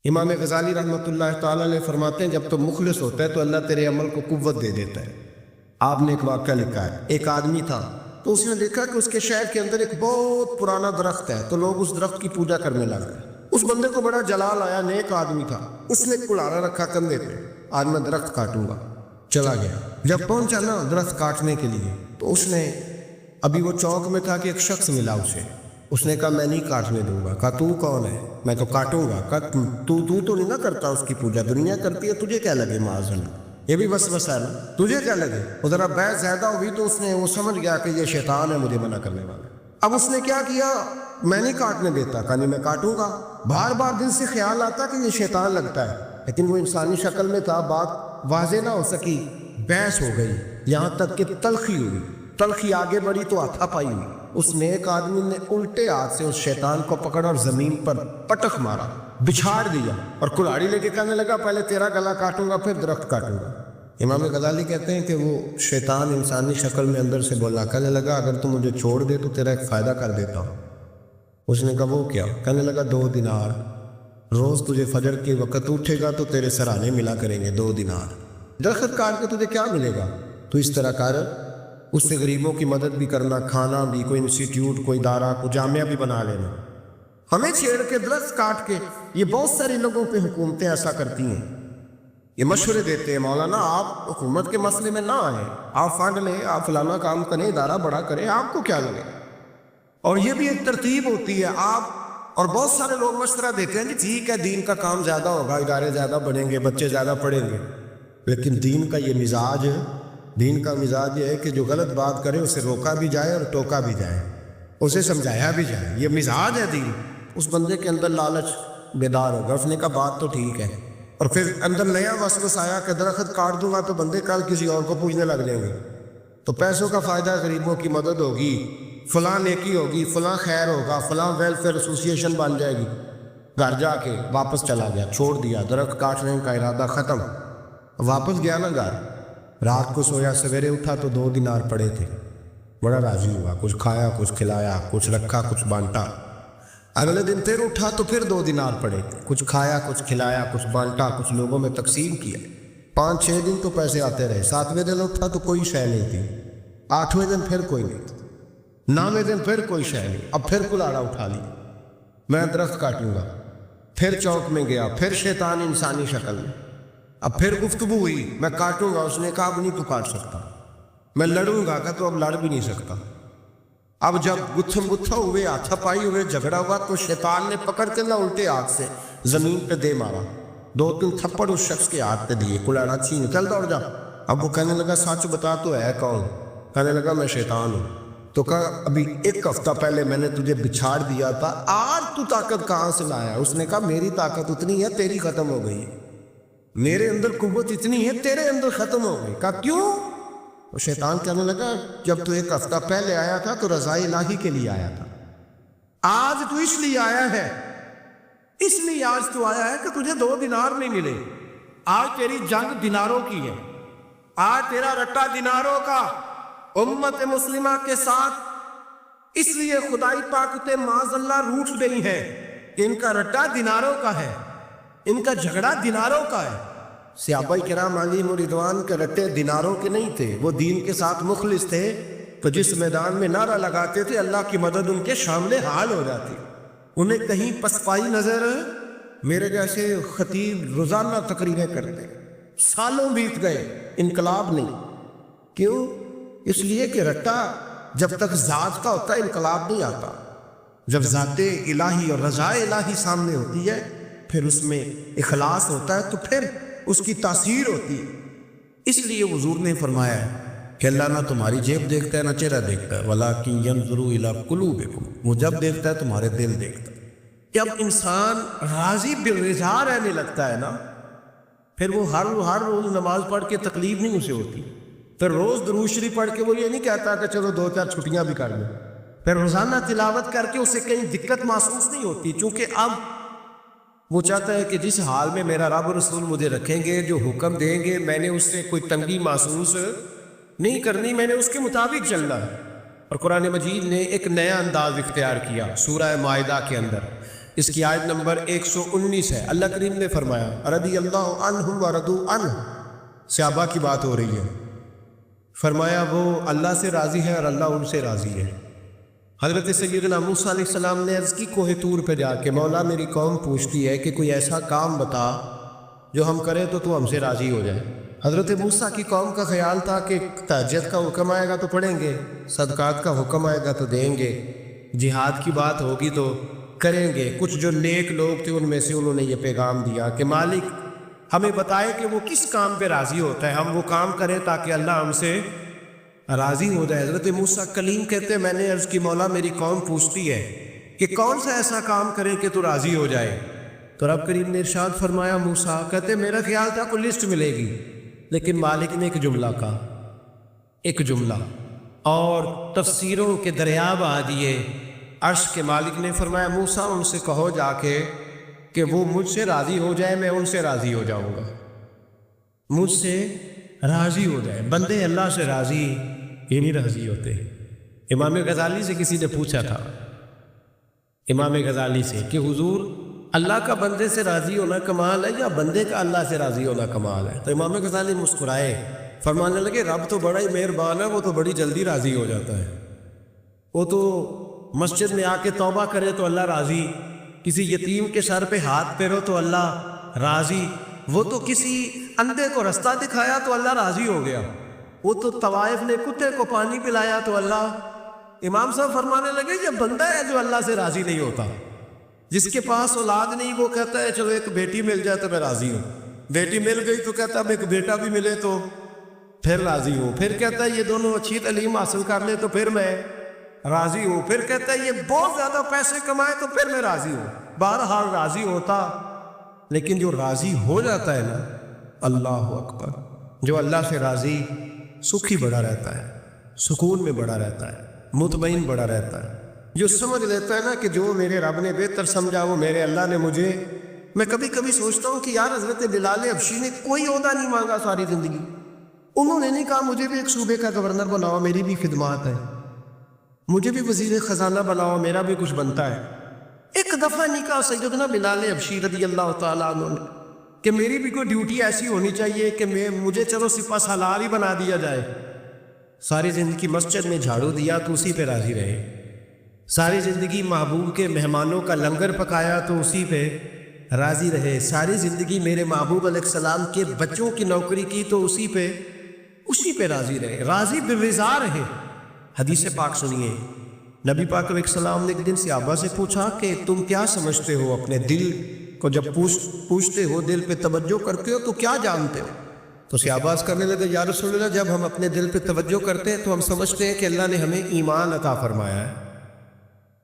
امام غزالی رحمۃ اللہ تعالیٰ علیہ فرماتے ہیں جب تو مخلص ہوتا ہے تو اللہ تیرے عمل کو قوت دے دیتا ہے۔ آپ نے ایک واقعہ لکھا ہے، ایک آدمی تھا تو اس نے دیکھا کہ اس کے شہر کے اندر ایک بہت پرانا درخت ہے، تو لوگ اس درخت کی پوجا کرنے لگ گئے۔ اس بندے کو بڑا جلال آیا، نیک آدمی تھا، اس نے کلہاڑا رکھا کندھے پہ، آج میں درخت کاٹوں گا۔ چلا گیا، جب پہنچا نا درخت کاٹنے کے لیے تو اس نے ابھی وہ چوک میں تھا کہ ایک شخص ملا اسے، اس نے کہا میں نہیں کاٹنے دوں گا۔ کہا تو کون ہے؟ میں تو کاٹوں گا۔ کہا تو نہیں نہ کرتا اس کی پوجا، دنیا کرتی ہے، تجھے کیا لگے؟ معاذ اللہ، یہ بھی وسوسہ ہے نا، تجھے کیا لگے؟ وہ ذرا بحث زیادہ ہوئی تو اس نے وہ سمجھ گیا کہ یہ شیطان ہے مجھے منع کرنے والا۔ اب اس نے کیا کیا؟ میں نہیں کاٹنے دیتا، کہا نہیں میں کاٹوں گا۔ بار بار دل سے خیال آتا کہ یہ شیطان لگتا ہے، لیکن وہ انسانی شکل میں تھا، بات واضح نہ ہو سکی، بحث ہو گئی، یہاں تک کہ تلخی ہوئی۔ تلخی آگے بڑھی تو ہاتھا پائی ہوئی۔ اس نیک آدمی نے الٹے ہاتھ سے اس شیطان کو پکڑا اور زمین پر پٹک مارا، بچھاڑ دیا، اور کلہاڑی لے کے کہنے لگا پہلے تیرا گلا کاٹوں گا پھر درخت کاٹوں گا۔ امام غزالی کہتے ہیں کہ وہ شیطان انسانی شکل میں اندر سے بولا، کہنے لگا اگر تم مجھے چھوڑ دے تو تیرا ایک فائدہ کر دیتا ہوں۔ اس نے کہا وہ کیا؟ کہنے لگا 2 دینار، روز تجھے فجر کے وقت اٹھے گا تو تیرے سرانے ملا کریں گے 2 دینار۔ درخت کاٹ کے تجھے کیا ملے گا؟ تو اس طرح کر، اس سے غریبوں کی مدد بھی کرنا، کھانا بھی، کوئی انسٹیٹیوٹ، کوئی ادارہ، کوئی جامعہ بھی بنا لینا۔ ہمیں چھیڑ کے درخت کاٹ کے، یہ بہت سارے لوگوں پہ حکومتیں ایسا کرتی ہیں، یہ مشورے دیتے ہیں مولانا آپ حکومت کے مسئلے میں نہ آئیں، آپ فنڈ لیں، آپ فلانا کام کریں، ادارہ بڑا کریں، آپ کو کیا لگے؟ اور یہ بھی ایک ترتیب ہوتی ہے۔ آپ اور بہت سارے لوگ مشورہ دیتے ہیں کہ ٹھیک ہے دین کا کام زیادہ ہوگا، ادارے زیادہ بڑھیں گے، بچے زیادہ پڑھیں گے، لیکن دین کا یہ مزاج ہے، دین کا مزاج یہ ہے کہ جو غلط بات کرے اسے روکا بھی جائے اور ٹوکا بھی جائے، اسے سمجھایا بھی جائے، یہ مزاج ہے دین۔ اس بندے کے اندر لالچ بیدار ہوگا، اس نے کہا بات تو ٹھیک ہے، اور پھر اندر نیا وسوسہ آیا کہ درخت کاٹ دوں گا تو بندے کل کسی اور کو پوجنے لگ جائیں گے، تو پیسوں کا فائدہ، غریبوں کی مدد ہوگی، فلاں نیکی ہوگی، فلاں خیر ہوگا، فلاں ویلفیئر ایسوسیشن بن جائے گی۔ گھر جا کے واپس چلا گیا، چھوڑ دیا، درخت کاٹنے کا ارادہ ختم۔ واپس گیا نا گھر، رات کو سویا، سویرے اٹھا تو 2 دینار پڑے تھے، بڑا راضی ہوا، کچھ کھایا، کچھ کھلایا، کچھ رکھا، کچھ بانٹا۔ اگلے دن پھر اٹھا تو پھر 2 دینار پڑے تھے، کچھ کھایا، کچھ کھلایا، کچھ بانٹا، کچھ لوگوں میں تقسیم کیا۔ 5-6 دن تو پیسے آتے رہے، 7ویں دن اٹھا تو کوئی شے نہیں تھی، 8ویں دن پھر کوئی نہیں تھی، 9ویں دن پھر کوئی شے نہیں۔ اب پھر کلاڑا اٹھا لی، میں درخت کاٹوں گا۔ پھر چوک میں گیا، پھر شیطان انسانی شکل میں، اب پھر گفتگو ہوئی، میں کاٹوں گا۔ اس نے کہا اب نہیں تو کاٹ سکتا، میں لڑوں گا، کہ تو اب لڑ بھی نہیں سکتا۔ اب جب گتھم گتھا ہوئے، ہاتھا پائی ہوئے، جھگڑا ہوا تو شیطان نے پکڑ کے نہ الٹے ہاتھ سے زمین پہ دے مارا، 2-3 تھپڑ اس شخص کے ہاتھ پہ دیے، کلاڑا چھین، چل دوڑ جا۔ اب وہ کہنے لگا سچ بتا تو ہے کون؟ کہنے لگا میں شیطان ہوں۔ تو کہا ابھی 1 ہفتہ پہلے میں نے تجھے بچھاڑ دیا تھا، آج تو طاقت کہاں سے لایا؟ اس نے کہا میری طاقت اتنی ہے، تیری ختم ہو گئی، میرے اندر قوت اتنی ہے، تیرے اندر ختم ہو گئی۔ کہا کیوں؟ تو شیطان کہنے لگا جب تو 1 ہفتہ پہلے آیا تھا تو رضا الہی کے لیے آیا تھا، آج تو اس لیے آیا ہے، اس لیے آج تو آیا ہے کہ تجھے 2 دینار نہیں ملے۔ آج تیری جنگ دیناروں کی ہے، آج تیرا رٹا دیناروں کا امت مسلمہ کے ساتھ، اس لیے خدائی طاقتیں معاذ اللہ روٹھ گئی ہیں کہ ان کا رٹا دیناروں کا ہے، ان کا جھگڑا دیناروں کا ہے۔ صحابہ کرام علیہم رضوان کے رٹے دیناروں کے نہیں تھے، وہ دین کے ساتھ مخلص تھے، تو جس میدان میں نعرہ لگاتے تھے اللہ کی مدد ان کے شامل حال ہو جاتی، انہیں کہیں پسپائی نظر۔ میرے جیسے خطیب روزانہ تقریریں کرتے، سالوں بیت گئے، انقلاب نہیں۔ کیوں؟ اس لیے کہ رٹا جب تک ذات کا ہوتا ہے انقلاب نہیں آتا، جب ذات الہی اور رضا الہی سامنے ہوتی ہے پھر اس میں اخلاص ہوتا ہے تو پھر اس کی تاثیر ہوتی ہے۔ اس لیے حضور نے فرمایا ہے کہ اللہ نہ تمہاری جیب دیکھتا ہے نہ چہرہ دیکھتا ہے، وَلَٰكِن يَنظُرُ إِلَىٰ قُلُوبِكُمْ، وہ جب دیکھتا ہے تمہارے دل دیکھتا ہے۔ جب انسان راضی بالرضا رہنے لگتا ہے نا، پھر وہ ہر روز نماز پڑھ کے تکلیف نہیں اسے ہوتی، پھر روز درود شریف پڑھ کے وہ یہ نہیں کہتا کہ چلو 2-4 چھٹیاں بھی کر لیں، پھر روزانہ تلاوت کر کے اسے کہیں دقت محسوس نہیں ہوتی، چونکہ اب وہ چاہتا ہے کہ جس حال میں میرا رب رسول مجھے رکھیں گے، جو حکم دیں گے، میں نے اس سے کوئی تنگی محسوس نہیں کرنی، میں نے اس کے مطابق چلنا ہے۔ اور قرآن مجید نے ایک نیا انداز اختیار کیا سورہ مائدہ کے اندر، اس کی آیت نمبر 119 ہے۔ اللہ کریم نے فرمایا رضی اللہ عنہم ورضوا عنہ، صحابہ کی بات ہو رہی ہے، فرمایا وہ اللہ سے راضی ہے اور اللہ ان سے راضی ہے۔ حضرت سیدنا موسیٰ علیہ السلام نے عرض کی کوہ طور پہ جا کے مولا میری قوم پوچھتی ہے کہ کوئی ایسا کام بتا جو ہم کریں تو ہم سے راضی ہو جائے۔ حضرت موسیٰ کی قوم کا خیال تھا کہ تہجد کا حکم آئے گا تو پڑھیں گے، صدقات کا حکم آئے گا تو دیں گے، جہاد کی بات ہوگی تو کریں گے۔ کچھ جو نیک لوگ تھے ان میں سے انہوں نے یہ پیغام دیا کہ مالک ہمیں بتائے کہ وہ کس کام پہ راضی ہوتا ہے، ہم وہ کام کریں تاکہ اللہ ہم سے راضی ہو جائے۔ حضرت موسیٰ کلیم کہتے ہیں میں نے عرض کی مولا میری قوم پوچھتی ہے کہ کون سا ایسا کام کرے کہ تو راضی ہو جائے، تو رب کریم نے ارشاد فرمایا موسیٰ کہتے میرا خیال تھا کوئی لسٹ ملے گی، لیکن مالک نے ایک جملہ کہا، ایک جملہ، اور تفسیروں کے دریا بہا دیے۔ عرش کے مالک نے فرمایا موسیٰ ان سے کہو جا کے کہ وہ مجھ سے راضی ہو جائے، میں ان سے راضی ہو جاؤں گا، مجھ سے راضی ہو جائے۔ بندے اللہ سے راضی یہ نہیں راضی ہوتے۔ امام غزالی سے کسی نے پوچھا تھا، امام غزالی سے، کہ حضور اللہ کا بندے سے راضی ہونا کمال ہے یا بندے کا اللہ سے راضی ہونا کمال ہے؟ تو امام غزالی مسکرائے، فرمانے لگے رب تو بڑا ہی مہربان ہے، وہ تو بڑی جلدی راضی ہو جاتا ہے۔ وہ تو مسجد میں آ کے توبہ کرے تو اللہ راضی، کسی یتیم کے سر پہ ہاتھ پھیرو تو اللہ راضی، وہ تو کسی اندھے کو رستہ دکھایا تو اللہ راضی ہو گیا، وہ تو طوائف نے کتے کو پانی پلایا تو اللہ۔ امام صاحب فرمانے لگے یہ بندہ ہے جو اللہ سے راضی نہیں ہوتا، جس کے پاس اولاد نہیں وہ کہتا ہے چلو ایک بیٹی مل جائے تو میں راضی ہوں، بیٹی مل گئی تو کہتا ہے ایک بیٹا بھی ملے تو پھر راضی ہوں، پھر کہتا ہے یہ دونوں اچھی تعلیم حاصل کر لے تو پھر میں راضی ہوں، پھر کہتا ہے یہ بہت زیادہ پیسے کمائے تو پھر میں راضی ہوں۔ بہرحال راضی ہوتا، لیکن جو راضی ہو جاتا ہے نا، اللہ اکبر، جو اللہ سے راضی سکھی بڑا رہتا ہے، سکون میں بڑا رہتا ہے، مطمئن بڑا رہتا ہے، جو سمجھ لیتا ہے نا کہ جو میرے رب نے بہتر سمجھا وہ میرے اللہ نے مجھے۔ میں کبھی کبھی سوچتا ہوں کہ یار حضرت بلال حبشی نے کوئی عہدہ نہیں مانگا ساری زندگی، انہوں نے نہیں کہا مجھے بھی ایک صوبے کا گورنر بناؤ میری بھی خدمات ہے، مجھے بھی وزیر خزانہ بناؤ میرا بھی کچھ بنتا ہے۔ ایک دفعہ نہیں کہا سیدنا بلال حبشی رضی اللہ تعالیٰ عنہ نے کہ میری بھی کوئی ڈیوٹی ایسی ہونی چاہیے کہ مجھے چلو سپہ سالار ہی بنا دیا جائے۔ ساری زندگی مسجد میں جھاڑو دیا تو اسی پہ راضی رہے، ساری زندگی محبوب کے مہمانوں کا لنگر پکایا تو اسی پہ راضی رہے، ساری زندگی میرے محبوب علیہ السلام کے بچوں کی نوکری کی تو اسی پہ راضی رہے، راضی بالرضا رہے۔ حدیث پاک سنیے، نبی پاک علیہ السلام نے ایک دن صحابہ سے پوچھا کہ تم کیا سمجھتے ہو اپنے دل کو، جب پوچھتے ہو دل پہ توجہ کرتے ہو تو کیا جانتے ہو؟ تو صحابہ کرنے لگے یا رسول اللہ جب ہم اپنے دل پہ توجہ کرتے ہیں تو ہم سمجھتے ہیں کہ اللہ نے ہمیں ایمان عطا فرمایا ہے۔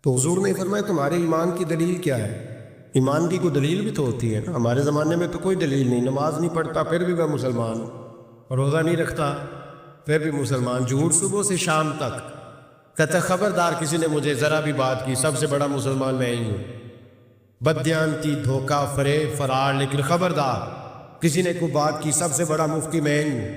تو حضور نے فرمایا تمہارے ایمان کی دلیل کیا ہے؟ ایمان کی کوئی دلیل بھی تو ہوتی ہے نا، ہمارے زمانے میں تو کوئی دلیل نہیں، نماز نہیں پڑھتا پھر بھی میں مسلمان ہوں، روزہ نہیں رکھتا پھر بھی مسلمان، جھوٹ صبح سے شام تک، کہتا خبردار کسی نے مجھے ذرا بھی بات کی سب سے بڑا مسلمان میں ہی ہوں، بددیانتی، دھوکہ، فریب، فرار، لیکن خبردار کسی نے کوئی بات کی سب سے بڑا مفتی میں ہی ہوں۔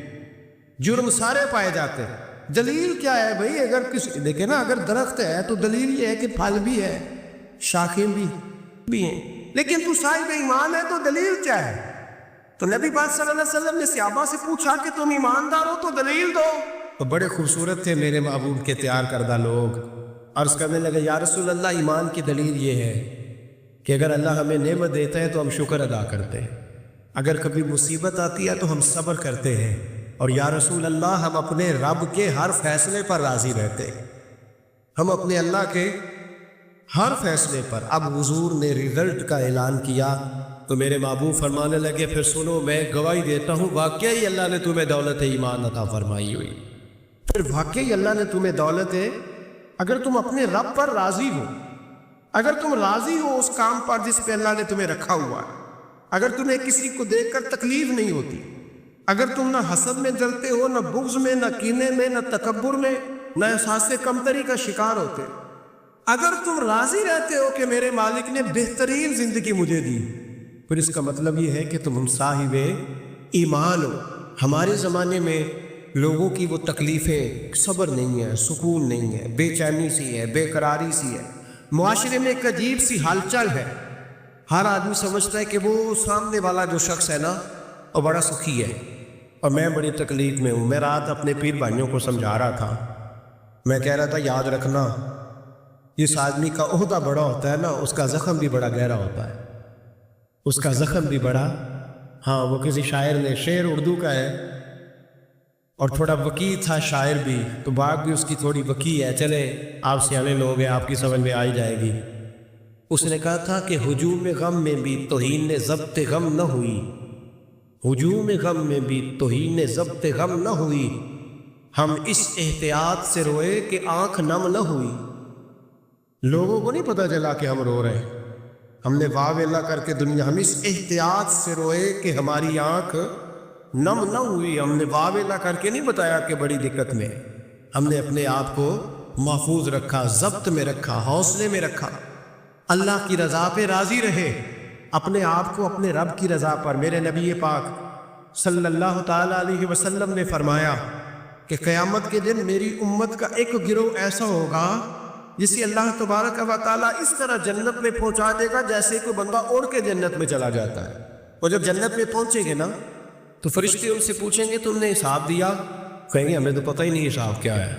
جرم سارے پائے جاتے ہیں، دلیل کیا ہے بھائی؟ اگر کسی دیکھیں نا، اگر درخت ہے تو دلیل یہ ہے کہ پھل بھی ہے، شاخیں بھی ہیں، لیکن تو صاحب ایمان ہے تو دلیل کیا ہے؟ تو نبی پاک صلی اللہ علیہ وسلم نے صحابہ سے پوچھا کہ تم ایماندار ہو تو دلیل دو۔ تو بڑے خوبصورت تھے میرے محبوب کے تیار کردہ لوگ، عرض کرنے لگے یا رسول اللہ ایمان کی دلیل یہ ہے کہ اگر اللہ ہمیں نعمت دیتا ہے تو ہم شکر ادا کرتے ہیں، اگر کبھی مصیبت آتی ہے تو ہم صبر کرتے ہیں، اور یا رسول اللہ ہم اپنے رب کے ہر فیصلے پر راضی رہتے ہیں، ہم اپنے اللہ کے ہر فیصلے پر۔ اب حضور نے رزلٹ کا اعلان کیا تو میرے محبوب فرمانے لگے پھر سنو میں گواہی دیتا ہوں واقعی اللہ نے تمہیں دولت ایمان عطا فرمائی ہوئی، پھر واقعی اللہ نے تمہیں دولت ہے، اگر تم اپنے رب پر راضی ہو، اگر تم راضی ہو اس کام پر جس پہ اللہ نے تمہیں رکھا ہوا ہے، اگر تمہیں کسی کو دیکھ کر تکلیف نہیں ہوتی، اگر تم نہ حسد میں جلتے ہو، نہ بغض میں، نہ کینے میں، نہ تکبر میں، نہ احساس کمتری کا شکار ہوتے، اگر تم راضی رہتے ہو کہ میرے مالک نے بہترین زندگی مجھے دی، پھر اس کا مطلب یہ ہے کہ تم صاحب ایمان ہو۔ ہمارے زمانے میں لوگوں کی وہ تکلیفیں، صبر نہیں ہے، سکون نہیں ہے، بے چینی سی ہے، بے قراری سی ہے، معاشرے میں ایک عجیب سی ہلچل ہے، ہر آدمی سمجھتا ہے کہ وہ سامنے والا جو شخص ہے نا وہ بڑا سخی ہے اور میں بڑی تکلیف میں ہوں۔ میں رات اپنے پیر بھائیوں کو سمجھا رہا تھا، میں کہہ رہا تھا یاد رکھنا جس آدمی کا عہدہ بڑا ہوتا ہے نا اس کا زخم بھی بڑا گہرا ہوتا ہے، اس کا زخم بھی بڑا۔ ہاں وہ کسی شاعر نے، شعر اردو کا ہے اور تھوڑا وکیع تھا شاعر بھی، تو بات بھی اس کی تھوڑی وکیع ہے، چلے آپ سیانے لوگ ہیں آپ کی سمجھ میں آ ہی جائے گی۔ اس نے کہا تھا کہ ہجوم غم میں بھی توہین ضبط غم نہ ہوئی، ہجوم غم میں بھی توہین ضبط غم نہ ہوئی، ہم اس احتیاط سے روئے کہ آنکھ نم نہ ہوئی۔ لوگوں کو نہیں پتہ چلا کہ ہم رو رہے ہیں، ہم نے واہ ویلا کر کے دنیا، ہم اس احتیاط سے روئے کہ ہماری آنکھ نم نہ ہوئی۔ ہم نے واہ ویلا کر کے نہیں بتایا کہ بڑی دقت میں، ہم نے اپنے آپ کو محفوظ رکھا، ضبط میں رکھا، حوصلے میں رکھا، اللہ کی رضا پہ راضی رہے، اپنے آپ کو اپنے رب کی رضا پر۔ میرے نبی پاک صلی اللہ تعالیٰ علیہ وسلم نے فرمایا کہ قیامت کے دن میری امت کا ایک گروہ ایسا ہوگا جسے اللہ تبارک و تعالیٰ اس طرح جنت میں پہنچا دے گا جیسے کوئی بندہ اڑ کے جنت میں چلا جاتا ہے۔ وہ جب جنت میں پہنچیں گے نا تو فرشتے ان سے پوچھیں گے تم نے حساب دیا؟ کہیں گے ہمیں تو پتہ ہی نہیں حساب کیا ہے۔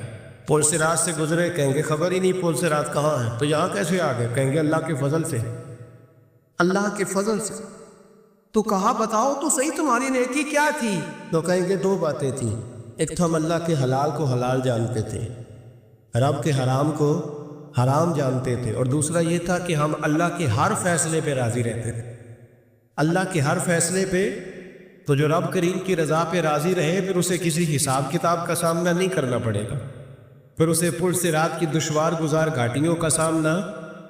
پل سے رات سے گزرے، کہیں گے خبر ہی نہیں پل سے رات کہاں ہے، تو یہاں کیسے آ گئے؟ کہیں گے اللہ کے فضل سے، اللہ کے فضل سے۔ تو کہا بتاؤ تو صحیح تمہاری نیکی کیا تھی؟ تو کہیں گے دو باتیں تھیں، ایک تو ہم اللہ کے حلال کو حلال جانتے تھے، رب کے حرام کو حرام جانتے تھے، اور دوسرا یہ تھا کہ ہم اللہ کے ہر فیصلے پہ راضی رہتے تھے، اللہ کے ہر فیصلے پہ۔ تو جو رب کریم کی رضا پہ راضی رہے پھر اسے کسی حساب کتاب کا سامنا نہیں کرنا پڑے گا، پھر اسے پل سے رات کی دشوار گزار گھاٹیوں کا سامنا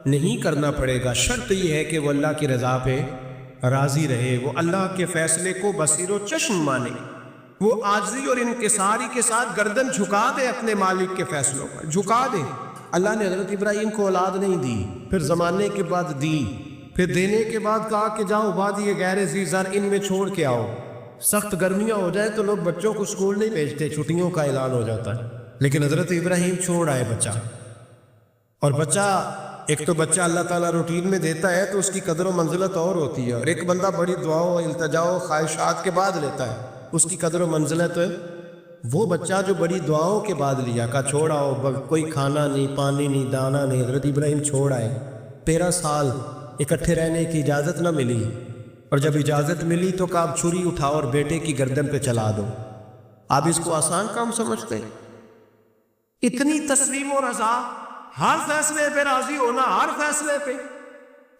نہیں کرنا پڑے گا۔ شرط یہ ہے کہ وہ اللہ کی رضا پہ راضی رہے، وہ اللہ کے فیصلے کو بصیر و چشم مانے، وہ عاجزی اور انکساری کے ساتھ گردن جھکا دے اپنے مالک کے فیصلوں پر، جھکا دے۔ اللہ نے حضرت ابراہیم کو اولاد نہیں دی، پھر زمانے کے بعد دی، پھر دینے کے بعد کہا کہ جاؤ وادی غیر ذی زرع ان میں چھوڑ کے آؤ۔ سخت گرمیاں ہو جائیں تو لوگ بچوں کو اسکول نہیں بھیجتے، چھٹیوں کا اعلان ہو جاتا ہے، لیکن حضرت ابراہیم چھوڑ آئے بچہ، اور بچہ ایک تو بچہ اللہ تعالیٰ روٹین میں دیتا ہے تو اس کی قدر و منزلت اور ہوتی ہے، اور ایک بندہ بڑی دعاؤں التجاؤں خواہشات کے بعد لیتا ہے، اس کی قدر و منزلت وہ بچہ جو بڑی دعاؤں کے بعد لیا، کا چھوڑ آؤ، کوئی کھانا نہیں، پانی نہیں، دانا نہیں۔ حضرت ابراہیم چھوڑ آئے، 13 سال اکٹھے رہنے کی اجازت نہ ملی، اور جب اجازت ملی تو کہا اب چھری اٹھاؤ اور بیٹے کی گردن پہ چلا دو۔ آپ اس کو آسان کام سمجھتے ہیں؟ اتنی تسلیم و رضا، ہر فیصلے پہ راضی ہونا، ہر فیصلے پہ۔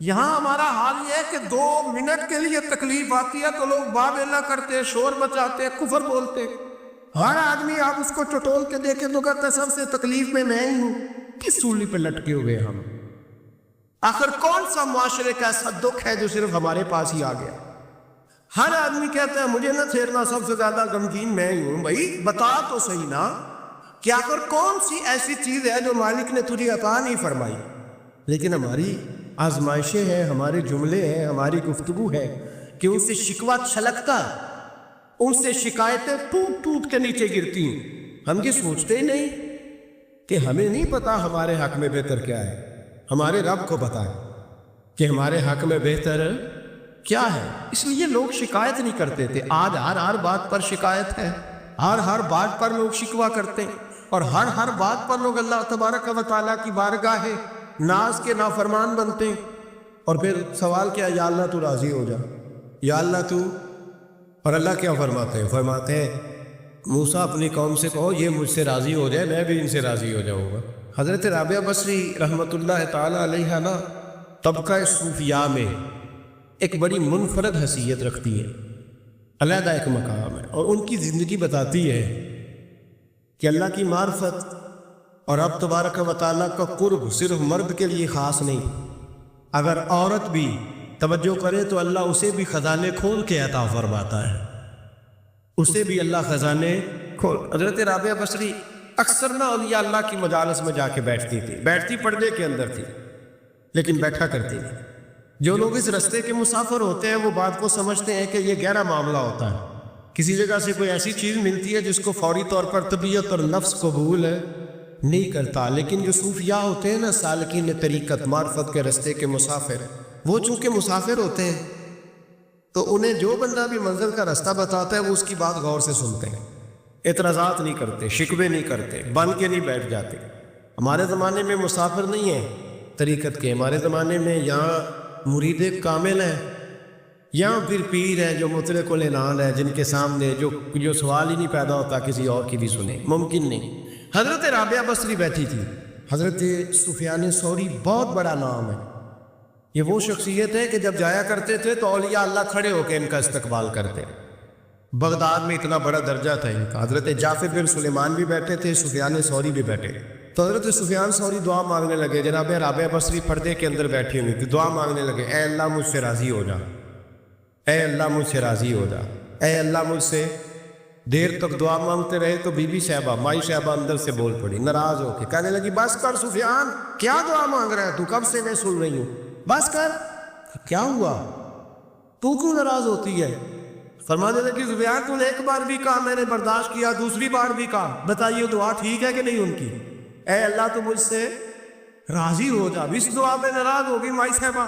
یہاں ہمارا حال یہ ہے کہ 2 منٹ کے لیے تکلیف آتی ہے تو لوگ باویلا کرتے، شور مچاتے، کفر بولتے۔ ہر آدمی آپ اس کو ٹٹول کے دیکھیں تو کہتا ہے سب سے تکلیف میں ہی ہوں۔ کس سولی پہ لٹکے ہوئے ہم؟ آخر کون سا معاشرے کا ایسا دکھ ہے جو صرف ہمارے پاس ہی آ گیا؟ ہر آدمی کہتا ہے مجھے نہ چھیڑنا، سب سے زیادہ غمگین میں ہی ہوں۔ بھائی بتا تو صحیح نا کہ آخر کون سی ایسی چیز ہے جو مالک نے تجھے عطا نہیں فرمائی؟ لیکن ہماری آزمائشیں ہیں، ہمارے جملے ہیں، ہماری گفتگو ہے کہ ان سے شکوہ چھلکتا ہے، ان سے شکایتیں ٹوٹ ٹوٹ کے نیچے گرتی ہیں۔ ہم یہ سوچتے ہی نہیں کہ ہمیں نہیں پتا ہمارے حق میں بہتر کیا ہے، ہمارے رب کو پتا ہے کہ ہمارے حق میں بہتر کیا ہے۔ اس لیے لوگ شکایت نہیں کرتے تھے، آج ہر بات پر شکایت ہے، ہر بات پر لوگ شکوہ کرتے ہیں، اور ہر بات پر لوگ اللہ تبارک و تعالیٰ کی بارگاہ ناز کے نافرمان بنتے ہیں۔ اور پھر سوال کیا، یا اللہ تو راضی ہو جا، یا اللہ تو۔ اور اللہ کیا فرماتے ہیں موسیٰ اپنی قوم سے کہو یہ مجھ سے راضی ہو جائے میں بھی ان سے راضی ہو جاؤں گا۔ حضرت رابعہ بصری رحمۃ اللہ تعالیٰ علیہ نا طبقہ صوفیاء میں ایک بڑی منفرد حیثیت رکھتی ہے، علیحدہ ایک مقام ہے، اور ان کی زندگی بتاتی ہے کہ اللہ کی معرفت اور رب تبارک و تعالیٰ کا قرب صرف مرد کے لیے خاص نہیں، اگر عورت بھی توجہ کرے تو اللہ اسے بھی خزانے کھول کے عطا فرماتا ہے، اسے بھی اللہ خزانے کھول۔ حضرت رابعہ بصری اکثر نہ اولیاء اللہ کی مجالس میں جا کے بیٹھتی تھی، بیٹھتی پردے کے اندر تھی لیکن بیٹھا کرتی تھی۔ جو لوگ اس رستے کے مسافر ہوتے ہیں وہ بات کو سمجھتے ہیں کہ یہ گہرا معاملہ ہوتا ہے، کسی جگہ سے کوئی ایسی چیز ملتی ہے جس کو فوری طور پر طبیعت اور نفس قبول نہیں کرتا، لیکن جو صوفیاء ہوتے ہیں نا، سالکین طریقت، معرفت کے رستے کے مسافر، وہ چونکہ مسافر ہوتے ہیں تو انہیں جو بندہ بھی منزل کا راستہ بتاتا ہے وہ اس کی بات غور سے سنتے ہیں، اعتراضات نہیں کرتے، شکوے نہیں کرتے، بن کے نہیں بیٹھ جاتے۔ ہمارے زمانے میں مسافر نہیں ہیں طریقت کے، ہمارے زمانے میں یہاں مرید کامل ہیں، یہاں پھر پیر ہیں جو مطلق العنان ہے، جن کے سامنے جو سوال ہی نہیں پیدا ہوتا کسی اور کی بھی سنیں، ممکن نہیں۔ حضرت رابعہ بصری بیٹھی تھی، حضرت سفیان ثوری بہت بڑا نام ہے، یہ وہ شخصیت ہے کہ جب جایا کرتے تھے تو اولیاء اللہ کھڑے ہو کے ان کا استقبال کرتے۔ بغداد میں اتنا بڑا درجہ تھا ان کا۔ حضرت جعفر بن سلیمان بھی بیٹھے تھے، سفیان ثوری بھی بیٹھے، تو حضرت سفیان ثوری دعا مانگنے لگے، جناب رابعہ بصری پردے کے اندر بیٹھی ہوئی تھی، دعا مانگنے لگے، اے اللہ مجھ سے راضی ہو جا، اے اللہ مجھ سے راضی ہو جا، اے اللہ مجھ سے۔ دیر تک دعا مانگتے رہے تو بی بی صاحبہ، مائی صاحبہ اندر سے بول پڑی ناراض ہو کے، کہنے لگی بس کر سفیان، کیا دعا مانگ رہا ہے تو، کب سے میں سن رہی ہوں، بس کر۔ کیا ہوا، تو کیوں ناراض ہوتی ہے؟ فرمانے لگی سفیان تو نے ایک بار بھی کہا میں نے برداشت کیا، دوسری بار بھی کہا، بتائیے دعا ٹھیک ہے کہ نہیں ان کی؟ اے اللہ تو مجھ سے راضی ہو جا، اس دعا پہ ناراض ہوگی مائی صاحبہ۔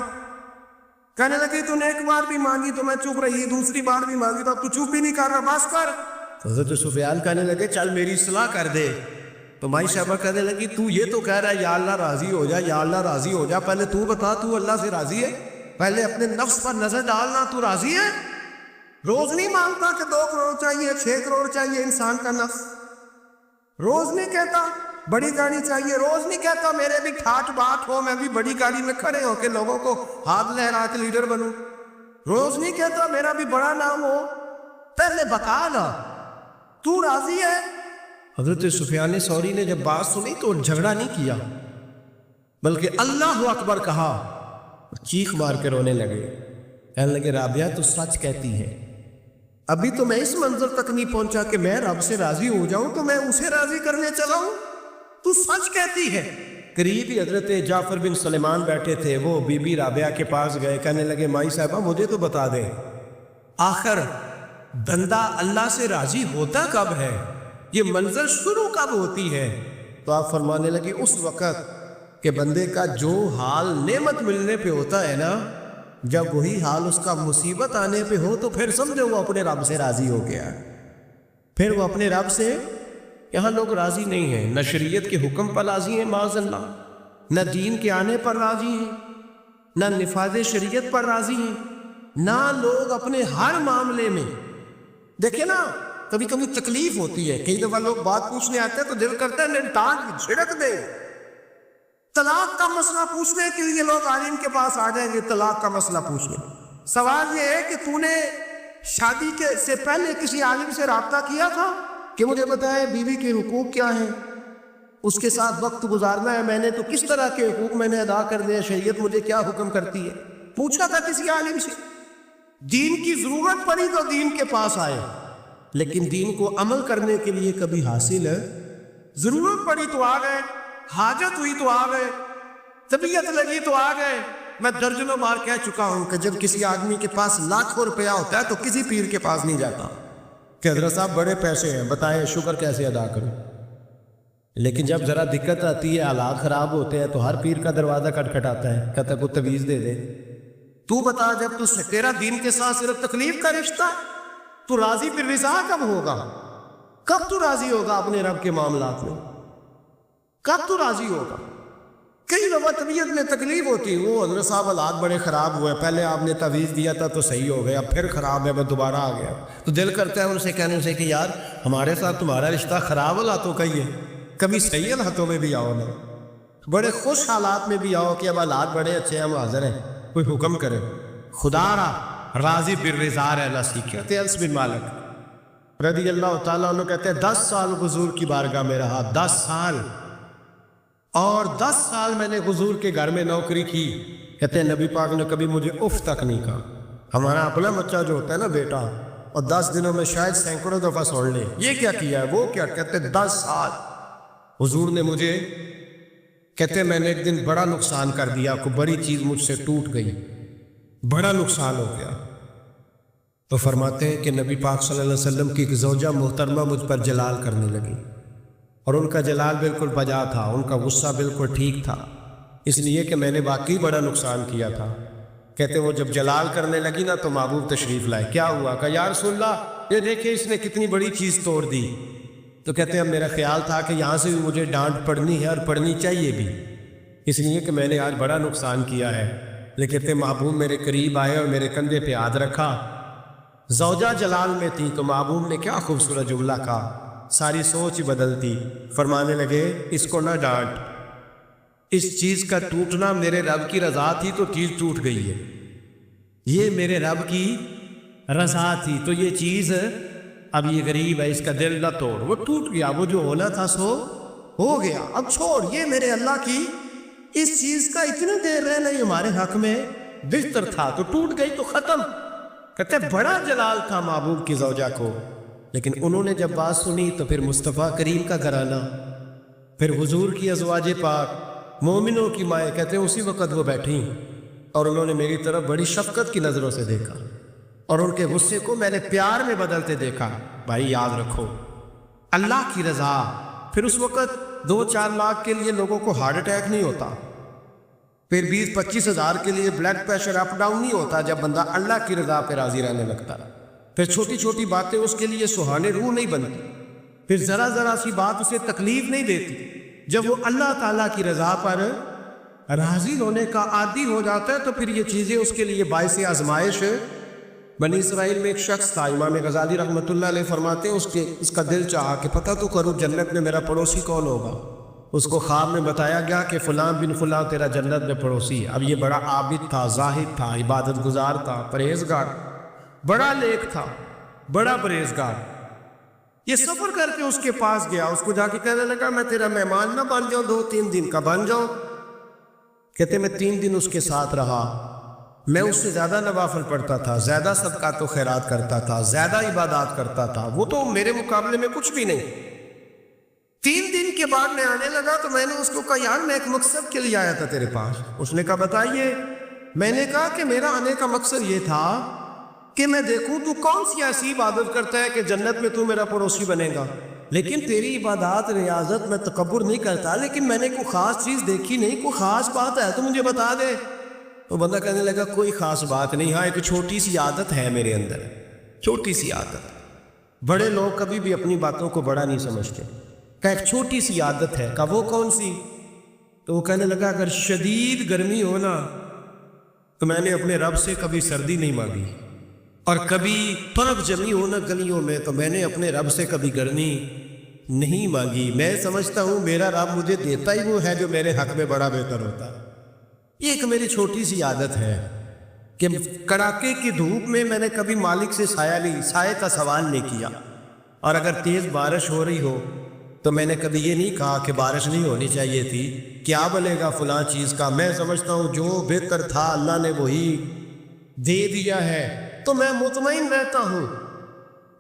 کہنے لگی تو نے ایک بار بھی مانگی تو میں چپ رہی، دوسری بار بھی مانگی تو اب تو چپ ہی نہیں کر رہا، بس کر۔ حضرت سفیان کہنے لگے چل میری اصلاح کر دے، تو مائی صاحبہ کہنے لگی تو یہ تو کہہ رہا ہے یا اللہ راضی ہو جا، یا اللہ راضی ہو جا، پہلے تو بتا تو اللہ سے راضی ہے؟ پہلے اپنے نفس پر نظر ڈالنا، تو راضی ہے؟ روز نہیں مانگتا کہ 2 کروڑ چاہیے، 6 کروڑ چاہیے انسان کا نفس، روز نہیں کہتا بڑی گاڑی چاہیے، روز نہیں کہتا میرے بھی ٹھاٹ بات ہو، میں بھی بڑی گاڑی میں کھڑے ہو کے لوگوں کو ہاتھ لہرا کے لیڈر بنوں، روز نہیں کہتا میرا بھی بڑا نام ہو، پہلے بتا نا تو راضی ہے؟ حضرت سفیان ثوری نے جب بات سنی تو جھگڑا نہیں کیا بلکہ اللہ اکبر کہا، چیخ مار کے رونے لگے، کہنے لگے رابعہ تو سچ کہتی ہے، ابھی تو میں اس منظر تک نہیں پہنچا کہ میں رب سے راضی ہو جاؤں تو میں اسے راضی کرنے چلا ہوں، تو سچ کہتی ہے۔ قریب ہی حضرت جعفر بن سلیمان بیٹھے تھے، وہ بی بی رابعہ کے پاس گئے، کہنے لگے مائی صاحبہ مجھے تو بتا دیں آخر بندہ اللہ سے راضی ہوتا کب ہے، یہ منظر شروع کب ہوتی ہے؟ تو آپ فرمانے لگے اس وقت کہ بندے کا جو حال نعمت ملنے پہ ہوتا ہے نا، جب وہی حال اس کا مصیبت آنے پہ ہو تو پھر سمجھو وہ اپنے رب سے راضی ہو گیا، پھر وہ اپنے رب سے۔ یہاں لوگ راضی نہیں ہیں، نہ شریعت کے حکم پر راضی ہیں معاذ اللہ، نہ دین کے آنے پر راضی ہیں، نہ نفاذ شریعت پر راضی ہیں، نہ لوگ اپنے ہر معاملے میں۔ دیکھیں نا کبھی کبھی تکلیف ہوتی ہے، کئی دفعہ لوگ بات پوچھنے آتے ہیں تو دل کرتا ہے میری ٹانگ چھڑک دے، طلاق کا مسئلہ پوچھنے کے لیے لوگ عالم کے پاس آ جائیں گے، طلاق کا مسئلہ پوچھنے۔ سوال یہ ہے کہ تو نے شادی سے پہلے کسی عالم سے رابطہ کیا تھا کہ مجھے بتائے بیوی کے حقوق کیا ہیں، اس کے ساتھ وقت گزارنا ہے میں نے تو کس طرح کے حقوق میں نے ادا کرنے ہیں، شریعت مجھے کیا حکم کرتی ہے؟ پوچھا تھا کسی عالم سے؟ دین کی ضرورت پڑی تو دین کے پاس آئے، لیکن دین کو عمل کرنے کے لیے کبھی حاصل ہے؟ ضرورت پڑی تو آ گئے، حاجت ہوئی تو آ گئے، طبیعت لگی تو آ گئے۔ میں درجنوں بار کہہ چکا ہوں کہ جب کسی آدمی کے پاس لاکھوں روپیہ ہوتا ہے تو کسی پیر کے پاس نہیں جاتا کہ حضرت صاحب بڑے پیسے ہیں بتائیں شکر کیسے ادا کروں، لیکن جب ذرا دقت آتی ہے، حالات خراب ہوتے ہیں تو ہر پیر کا دروازہ کھٹکھٹاتا ہے، کہتا ہے کوئی تعویذ دے دے۔ تو بتا جب تو تیرا دین کے ساتھ صرف تکلیف کا رشتہ، تو راضی پھر رضا کب ہوگا؟ کب تو راضی ہوگا اپنے رب کے معاملات میں؟ کب تو راضی ہوگا؟ کئی دفعہ طبیعت میں تکلیف ہوتی ہے، وہ حضرت صاحب حالات بڑے خراب ہوئے، پہلے آپ نے تعویذ دیا تھا تو صحیح ہو گیا، پھر خراب ہے میں دوبارہ آ گیا، تو دل کرتا ہے ان سے کہنے سے کہ یار ہمارے ساتھ تمہارا رشتہ خراب حالاتوں کا ہی ہے، کبھی صحیح حالاتوں میں بھی آؤ نا، بڑے خوش حالات میں بھی آؤ کہ اب حالات بڑے اچھے ہیں، ہم حاضر ہیں، کوئی حکم کرے۔ خدا را راضی بالرضا رہنا سیکھے۔ انس بن مالک رضی اللہ تعالیٰ عنہ کہتے ہیں 10 سال حضور کی بارگاہ میں رہا، 10 سال، اور 10 سال میں نے حضور کے گھر میں نوکری کی۔ کہتے ہیں نبی پاک نے کبھی مجھے اف تک نہیں کہا۔ ہمارا اپنا بچہ جو ہوتا ہے نا بیٹا، اور 10 دنوں میں شاید سینکڑوں دفعہ سن لے یہ کیا کیا ہے وہ کیا، کہتے ہیں 10 سال حضور نے مجھے، کہتے ہیں میں نے ایک دن بڑا نقصان کر دیا، کوئی بڑی چیز مجھ سے ٹوٹ گئی، بڑا نقصان ہو گیا۔ تو فرماتے ہیں کہ نبی پاک صلی اللہ علیہ وسلم کی ایک زوجہ محترمہ مجھ پر جلال کرنے لگی، اور ان کا جلال بالکل بجا تھا، ان کا غصہ بالکل ٹھیک تھا، اس لیے کہ میں نے واقعی بڑا نقصان کیا تھا۔ کہتے وہ جب جلال کرنے لگی نا تو محبوب تشریف لائے. کیا ہوا؟ کہا یا رسول اللہ یہ دیکھیں اس نے کتنی بڑی چیز توڑ دی. تو کہتے ہیں میرا خیال تھا کہ یہاں سے بھی مجھے ڈانٹ پڑنی ہے اور پڑنی چاہیے بھی، اس لیے کہ میں نے آج بڑا نقصان کیا ہے. لیکن کہتے محبوب میرے قریب آئے اور میرے کندھے پہ ہاتھ رکھا. زوجہ جلال میں تھی تو محبوب نے کیا خوبصورت جملہ کہا، ساری سوچ ہی بدلتی. فرمانے لگے اس کو نہ ڈانٹ، اس چیز کا ٹوٹنا میرے رب کی رضا تھی تو چیز ٹوٹ گئی ہے، یہ میرے رب کی رضا تھی تو یہ چیز اب یہ غریب ہے اس کا دل نہ توڑ. وہ ٹوٹ گیا، وہ جو ہونا تھا سو ہو گیا، اب چھوڑ. یہ میرے اللہ کی اس چیز کا اتنا دیر رہنا ہی ہمارے حق میں بہتر تھا، تو ٹوٹ گئی تو ختم. کہتے بڑا جلال تھا محبوب کی زوجہ کو، لیکن انہوں نے جب بات سنی تو پھر مصطفیٰ کریم کا گھرانہ، پھر حضور کی ازواج پاک مومنوں کی مائیں، کہتے ہیں اسی وقت وہ بیٹھی اور انہوں نے میری طرف بڑی شفقت کی نظروں سے دیکھا اور ان کے غصے کو میں نے پیار میں بدلتے دیکھا. بھائی یاد رکھو اللہ کی رضا. پھر اس وقت 2-4 لاکھ کے لیے لوگوں کو ہارٹ اٹیک نہیں ہوتا، پھر 20-25 ہزار کے لیے بلڈ پریشر اپ ڈاؤن نہیں ہوتا جب بندہ اللہ کی رضا پہ راضی رہنے لگتا. پھر چھوٹی چھوٹی باتیں اس کے لیے سہانے روح نہیں بنتی، پھر ذرا ذرا سی بات اسے تکلیف نہیں دیتی. جب وہ اللہ تعالیٰ کی رضا پر راضی ہونے کا عادی ہو جاتا ہے تو پھر یہ چیزیں اس کے لیے باعث آزمائش. بنی اسرائیل میں ایک شخص تھا، امام غزالی رحمۃ اللہ علیہ فرماتے ہیں اس کا دل چاہا کہ پتہ تو کروں جنت میں میرا پڑوسی کون ہوگا. اس کو خواب میں بتایا گیا کہ فلاں بن فلاں تیرا جنت میں پڑوسی ہے. اب یہ بڑا عابد تھا، زاہد تھا، عبادت گزار تھا، پرہیزگار، بڑا نیک تھا، بڑا پرہیزگار. یہ سفر کر کے اس کے پاس گیا، اس کو جا کے کہنے لگا میں تیرا مہمان نہ بن جاؤں، 2-3 دن کا بن جاؤں. کہتے میں 3 دن اس کے ساتھ رہا، میں اس سے زیادہ نوافل پڑھتا تھا، زیادہ صدقات و خیرات کرتا تھا، زیادہ عبادات کرتا تھا، وہ تو میرے مقابلے میں کچھ بھی نہیں. 3 دن کے بعد میں آنے لگا تو میں نے اس کو کہا یار میں ایک مقصد کے لیے آیا تھا تیرے پاس. اس نے کہا بتائیے. میں نے کہا کہ میرا آنے کا مقصد یہ تھا کہ میں دیکھوں تو کون سی ایسی عبادت کرتا ہے کہ جنت میں تو میرا پڑوسی بنے گا. لیکن تیری عبادات ریاضت میں تکبر نہیں کرتا، لیکن میں نے کوئی خاص چیز دیکھی نہیں، کوئی خاص بات ہے تو مجھے بتا دے. تو بندہ کہنے لگا کوئی خاص بات نہیں، ہاں ایک چھوٹی سی عادت ہے میرے اندر، چھوٹی سی عادت. بڑے لوگ کبھی بھی اپنی باتوں کو بڑا نہیں سمجھتے. کہ ایک چھوٹی سی عادت ہے. کہ وہ کون سی؟ تو وہ کہنے لگا اگر شدید گرمی ہو نا تو میں نے اپنے رب سے کبھی سردی نہیں مانگی، اور کبھی برف جمی ہو نا گلیوں میں تو میں نے اپنے رب سے کبھی گرمی نہیں مانگی. میں سمجھتا ہوں میرا رب مجھے دیتا ہی وہ ہے جو میرے حق میں بڑا بہتر ہوتا. یہ ایک میری چھوٹی سی عادت ہے کہ کڑاکے کی دھوپ میں نے کبھی مالک سے سائے کا سوال نہیں کیا، اور اگر تیز بارش ہو رہی ہو تو میں نے کبھی یہ نہیں کہا کہ بارش نہیں ہونی چاہیے تھی، کیا بنے گا فلاں چیز کا. میں سمجھتا ہوں جو بہتر تھا اللہ نے وہی دے دیا ہے تو میں مطمئن رہتا ہوں.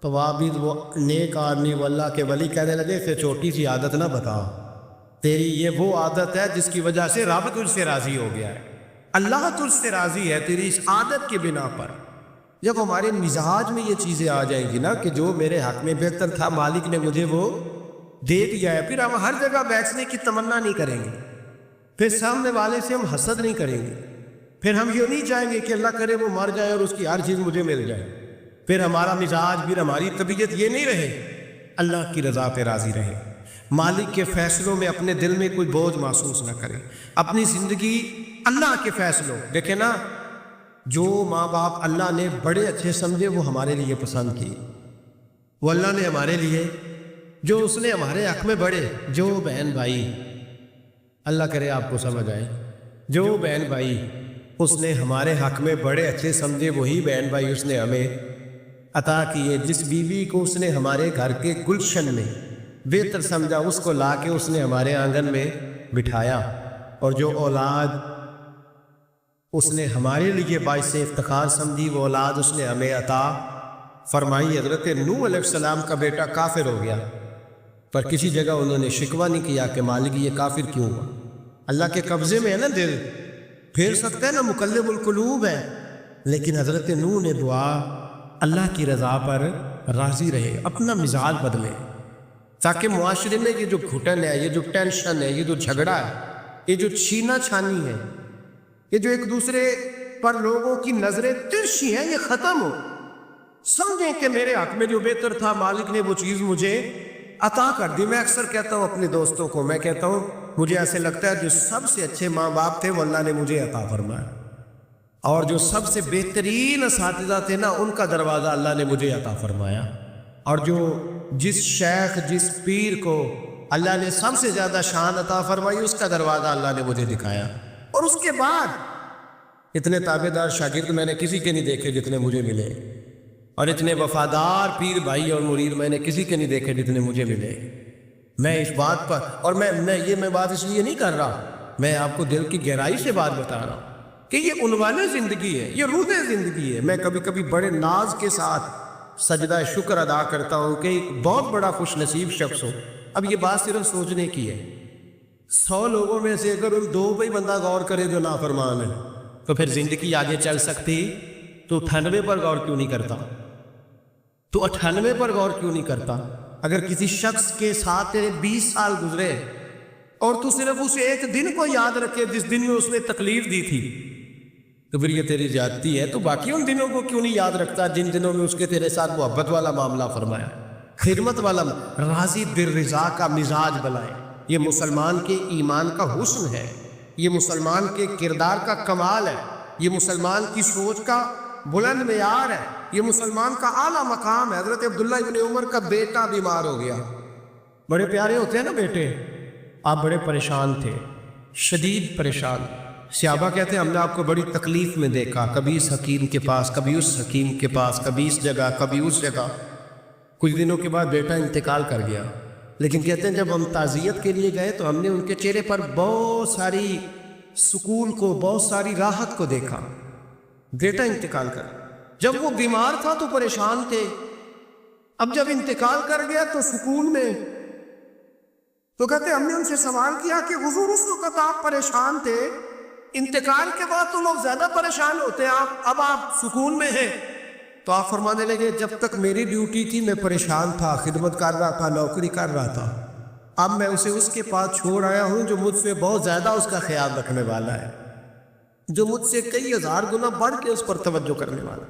تو عابد وہ نیک آدمی وہ اللہ کے ولی کہنے لگے کہ چھوٹی سی عادت نہ بتا، تیری یہ وہ عادت ہے جس کی وجہ سے رب تجھ سے راضی ہو گیا ہے، اللہ تجھ سے راضی ہے تیری اس عادت کے بنا پر. جب ہمارے مزاج میں یہ چیزیں آ جائیں گی نا کہ جو میرے حق میں بہتر تھا مالک نے مجھے وہ دے دیا ہے، پھر ہم ہر جگہ بیٹھنے کی تمنا نہیں کریں گے، پھر سامنے والے سے ہم حسد نہیں کریں گے، پھر ہم یہ نہیں چاہیں گے کہ اللہ کرے وہ مر جائے اور اس کی ہر چیز مجھے مل جائے. پھر ہمارا مزاج، پھر ہماری طبیعت یہ نہیں رہے. اللہ کی رضا پہ راضی رہے، مالک کے فیصلوں میں اپنے دل میں کوئی بوجھ محسوس نہ کرے، اپنی زندگی اللہ کے فیصلوں. دیکھیں نا جو ماں باپ اللہ نے بڑے اچھے سمجھے وہ ہمارے لیے پسند کیے، وہ اللہ نے ہمارے لیے جو اس نے ہمارے حق میں بڑے، جو بہن بھائی اللہ کرے آپ کو سمجھ آئے، جو بہن بھائی اس نے ہمارے حق میں بڑے اچھے سمجھے وہی بہن بھائی اس نے ہمیں عطا کیے. جس بیوی کو اس نے ہمارے گھر کے گلشن میں بہتر سمجھا اس کو لا کے اس نے ہمارے آنگن میں بٹھایا، اور جو اولاد اس نے ہمارے لیے باعث افتخار سمجھی وہ اولاد اس نے ہمیں عطا فرمائی. حضرت نوح علیہ السلام کا بیٹا کافر ہو گیا، پر کسی جگہ انہوں نے شکوہ نہیں کیا کہ مالک یہ کافر کیوں ہوا. اللہ کے قبضے میں ہے نا دل، پھیر سکتا ہے نا، مقلب القلوب ہے. لیکن حضرت نوح نے دعا اللہ کی رضا پر راضی رہے، اپنا مزاج بدلے، تاکہ معاشرے میں یہ جو گھٹن ہے، یہ جو ٹینشن ہے، یہ جو جھگڑا ہے، یہ جو چھینا چھانی ہے، یہ جو ایک دوسرے پر لوگوں کی نظریں ترچھی ہیں، یہ ختم ہو، سمجھیں کہ میرے حق میں جو بہتر تھا مالک نے وہ چیز مجھے عطا کر دی۔ میں اکثر کہتا ہوں اپنے دوستوں کو، میں کہتا ہوں مجھے ایسے لگتا ہے جو سب سے اچھے ماں باپ تھے وہ اللہ نے مجھے عطا فرمایا، اور جو سب سے بہترین اساتذہ تھے نا ان کا دروازہ اللہ نے مجھے عطا فرمایا، اور جس شیخ جس پیر کو اللہ نے سب سے زیادہ شان عطا فرمائی اس کا دروازہ اللہ نے مجھے دکھایا۔ اور اس کے بعد اتنے تابع دار شاگرد میں نے کسی کے نہیں دیکھے جتنے مجھے ملے، اور اتنے وفادار پیر بھائی اور مرید میں نے کسی کے نہیں دیکھے جتنے مجھے ملے۔ میں اس بات پر، اور میں بات اس لیے نہیں کر رہا، میں آپ کو دل کی گہرائی سے بات بتا رہا ہوں کہ یہ عنوان زندگی ہے، یہ روح زندگی ہے۔ میں کبھی کبھی بڑے ناز کے ساتھ سجدہ شکر ادا کرتا ہوں کہ ایک بہت بڑا خوش نصیب شخص ہو۔ اب یہ بات صرف سوچنے کی ہے، 100 لوگوں میں سے اگر ان 2 پہ بندہ غور کرے جو نافرمان ہے تو پھر زندگی آگے چل سکتی؟ تو 98 پر غور کیوں نہیں کرتا؟ تو 98 پر غور کیوں نہیں کرتا؟ اگر کسی شخص کے ساتھ تیرے 20 سال گزرے اور تو صرف اس ایک دن کو یاد رکھے جس دن میں اس نے تکلیف دی تھی، تو پھر یہ تیری زیادتی ہے۔ تو باقی ان دنوں کو کیوں نہیں یاد رکھتا جن دنوں میں اس کے تیرے ساتھ محبت والا معاملہ فرمایا، خدمت والا، راضی بالرضا کا مزاج بنائے۔ یہ مسلمان کے ایمان کا حسن ہے، یہ مسلمان کے کردار کا کمال ہے، یہ مسلمان کی سوچ کا بلند معیار ہے، یہ مسلمان کا اعلیٰ مقام ہے۔ حضرت عبداللہ ابن عمر کا بیٹا بیمار ہو گیا، بڑے پیارے ہوتے ہیں نا بیٹے، آپ بڑے پریشان تھے، شدید پریشان۔ صحابہ کہتے ہیں ہم نے آپ کو بڑی تکلیف میں دیکھا، کبھی اس حکیم کے پاس، کبھی اس حکیم کے پاس، کبھی اس جگہ، کبھی اس جگہ۔ کچھ دنوں کے بعد بیٹا انتقال کر گیا، لیکن کہتے ہیں جب ہم تعزیت کے لیے گئے تو ہم نے ان کے چہرے پر بہت ساری سکون کو، بہت ساری راحت کو دیکھا۔ بیٹا انتقال کر، جب وہ بیمار تھا تو پریشان تھے، اب جب انتقال کر گیا تو سکون میں۔ تو کہتے ہیں ہم نے ان سے سوال کیا کہ حضور اس وقت آپ پریشان تھے، انتقال کے بعد تو لوگ زیادہ پریشان ہوتے ہیں، اب آپ سکون میں ہیں۔ تو آپ فرمانے لگے جب تک میری ڈیوٹی تھی میں پریشان تھا، خدمت کر رہا تھا، نوکری کر رہا تھا، اب میں اسے اس کے پاس چھوڑ آیا ہوں جو مجھ سے بہت زیادہ اس کا خیال رکھنے والا ہے، جو مجھ سے کئی ہزار گنا بڑھ کے اس پر توجہ کرنے والا۔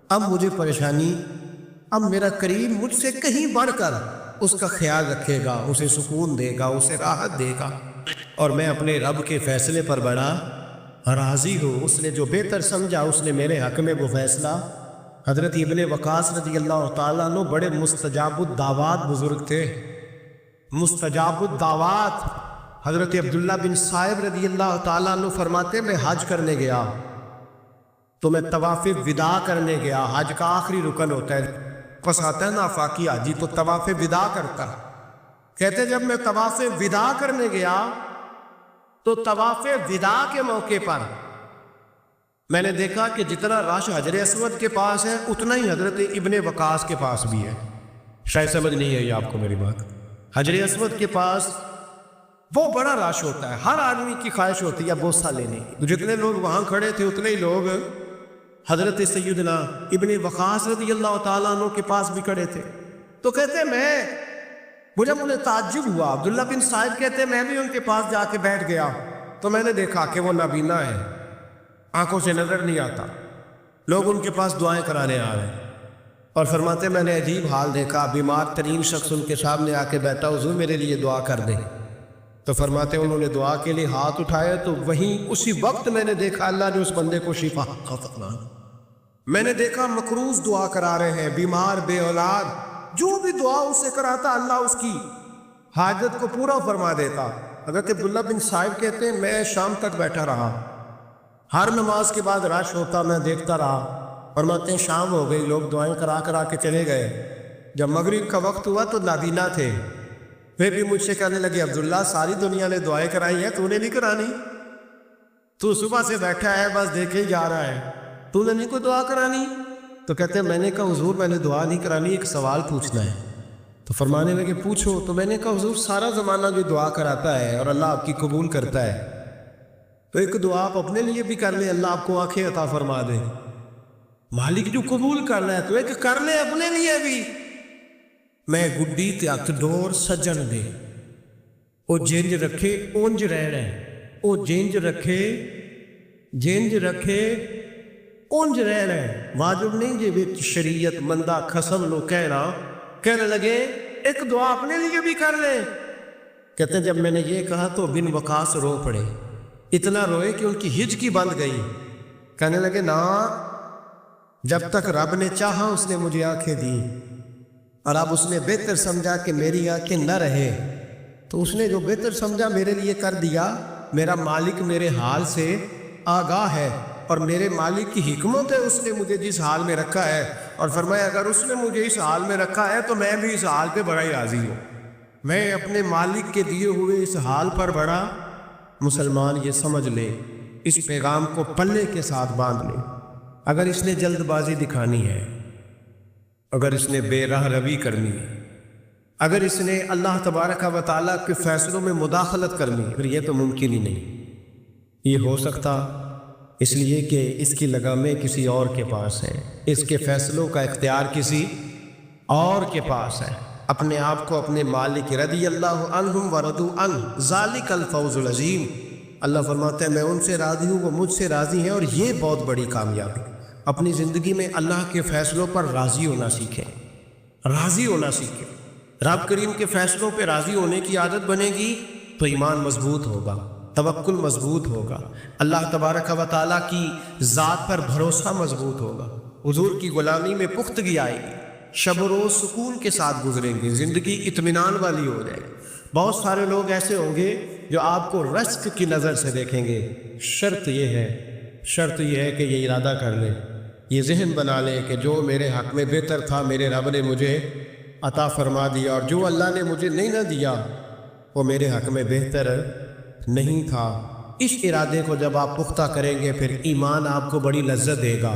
اب مجھے پریشانی، اب میرا قریب مجھ سے کہیں بڑھ کر اس کا خیال رکھے گا، اسے سکون دے گا، اسے راحت دے گا، اور میں اپنے رب کے فیصلے پر بڑا راضی ہوں۔ اس نے جو بہتر سمجھا اس نے میرے حق میں وہ فیصلہ۔ حضرت ابن وقاص رضی اللہ تعالیٰ عنہ بڑے مستجاب الدعوات بزرگ تھے، مستجاب الدعوات۔ حضرت عبداللہ بن صائب رضی اللہ تعالیٰ عنہ فرماتے میں حج کرنے گیا تو میں طواف وداع کرنے گیا، حج کا آخری رکن ہوتا ہے، پس آتا ہے نا آفاقی حاجی تو طواف وداع کرتا۔ کہتے جب میں طواف وداع کرنے گیا تو طواف وداع کے موقع پر میں نے دیکھا کہ جتنا رش حجر اسود کے پاس ہے اتنا ہی حضرت ابن وقاص کے پاس بھی ہے۔ شاید سمجھ نہیں آئی آپ کو میری بات۔ حجر اسود کے پاس وہ بڑا رش ہوتا ہے، ہر آدمی کی خواہش ہوتی ہے بوسہ لینے کی۔ جتنے لوگ وہاں کھڑے تھے اتنے ہی لوگ حضرت سیدنا ابن وقاص رضی اللہ تعالیٰ عنہ کے پاس بھی کھڑے تھے۔ تو کہتے مجھے تعجب ہوا، عبداللہ بن صائب کہتے میں بھی ان کے پاس جا کے بیٹھ گیا تو میں نے دیکھا کہ وہ نابینا ہے، آنکھوں سے نظر نہیں آتا، لوگ ان کے پاس دعائیں کرانے آ رہے ہیں، اور فرماتے میں نے عجیب حال دیکھا، بیمار ترین شخص ان کے سامنے آ کے بیٹھا، حضور میرے لیے دعا کر دیں۔ تو فرماتے انہوں نے دعا کے لیے ہاتھ اٹھایا تو وہیں اسی وقت میں نے دیکھا اللہ نے اس بندے کو شفا عطا۔ میں نے دیکھا مقروض دعا کرا رہے ہیں، بیمار، بے اولاد، جو بھی دعا اس سے کراتا اللہ اس کی حاجت کو پورا فرما دیتا۔ حضرت عبداللہ بن صائب کہتے ہیں میں شام تک بیٹھا رہا، ہر نماز کے بعد رش ہوتا میں دیکھتا رہا، فرماتے ہیں شام ہو گئی، لوگ دعائیں کرا کے چلے گئے، جب مغرب کا وقت ہوا تو نابینا تھے، پھر بھی مجھ سے کہنے لگے عبداللہ ساری دنیا نے دعائیں کرائی ہیں تو نے نہیں کرانی، تو صبح سے بیٹھا ہے بس دیکھے ہی جا رہا ہے، تو نے نہیں کوئی دعا کرانی؟ تو کہتے ہیں میں نے کہا حضور میں نے دعا نہیں کرانی، ایک سوال پوچھنا ہے۔ تو فرمانے لگے پوچھو۔ تو میں نے کہا حضور سارا زمانہ جو دعا کراتا ہے اور اللہ آپ کی قبول کرتا ہے تو ایک دعا آپ اپنے لیے بھی کر لیں، اللہ آپ کو آنکھیں عطا فرما دے۔ مالک جو قبول کر رہا ہے تو ایک کر لیں اپنے لیے بھی۔ میں گڈی تے ہتھ ڈور سجن دے، او جنج رکھے اونج رہنا ہے، او جنج رکھے انج رہ رہے واجب نہیں جی وچ شریعت مندہ قسم لو کہنے لگے ایک دعا اپنے لیے بھی کر لیں. کہتے ہیں جب میں نے یہ کہا تو بن وقاص رو پڑے، اتنا روئے کہ ان کی ہچکی بند گئی. کہنے لگے نا، جب تک رب نے چاہا اس نے مجھے آنکھیں دی، اور اب اس نے بہتر سمجھا کہ میری آنکھیں نہ رہے تو اس نے جو بہتر سمجھا میرے لیے کر دیا. میرا مالک میرے حال سے آگاہ ہے، اور میرے مالک کی حکمت ہے، اس نے مجھے جس حال میں رکھا ہے. اور فرمایا اگر اس نے مجھے اس حال میں رکھا ہے تو میں بھی اس حال پہ بڑا ہی راضی ہوں. میں اپنے مالک کے دیے ہوئے اس حال پر بڑا. مسلمان یہ سمجھ لے، اس پیغام کو پلے کے ساتھ باندھ لے. اگر اس نے جلد بازی دکھانی ہے، اگر اس نے بے راہ روی کرنی ہے، اگر اس نے اللہ تبارک و تعالیٰ کے فیصلوں میں مداخلت کرنی ہے، پھر یہ تو ممکن ہی نہیں. یہ ہو سکتا اس لیے کہ اس کی لگامیں کسی اور کے پاس ہیں، اس کے فیصلوں کا اختیار کسی اور کے پاس ہے. اپنے آپ کو اپنے مالک رضی اللہ عنہم ورضوا عنہ ذالک الفوز العظیم. اللہ فرماتے ہیں میں ان سے راضی ہوں، وہ مجھ سے راضی ہیں، اور یہ بہت بڑی کامیابی. اپنی زندگی میں اللہ کے فیصلوں پر راضی ہونا سیکھیں، راضی ہونا سیکھیں. رب کریم کے فیصلوں پہ راضی ہونے کی عادت بنے گی تو ایمان مضبوط ہوگا، توکل مضبوط ہوگا، اللہ تبارک و تعالیٰ کی ذات پر بھروسہ مضبوط ہوگا، حضور کی غلامی میں پختگی آئے گی، شب و روز سکون کے ساتھ گزریں گے، زندگی اطمینان والی ہو جائے گی. بہت سارے لوگ ایسے ہوں گے جو آپ کو رزق کی نظر سے دیکھیں گے. شرط یہ ہے کہ یہ ارادہ کر لے، یہ ذہن بنا لے کہ جو میرے حق میں بہتر تھا میرے رب نے مجھے عطا فرما دیا، اور جو اللہ نے مجھے نہیں نہ دیا وہ میرے حق میں بہتر نہیں تھا. اس ارادے کو جب آپ پختہ کریں گے پھر ایمان آپ کو بڑی لذت دے گا،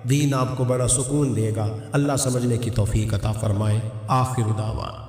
دین آپ کو بڑا سکون دے گا. اللہ سمجھنے کی توفیق عطا فرمائے. آخر دعوانا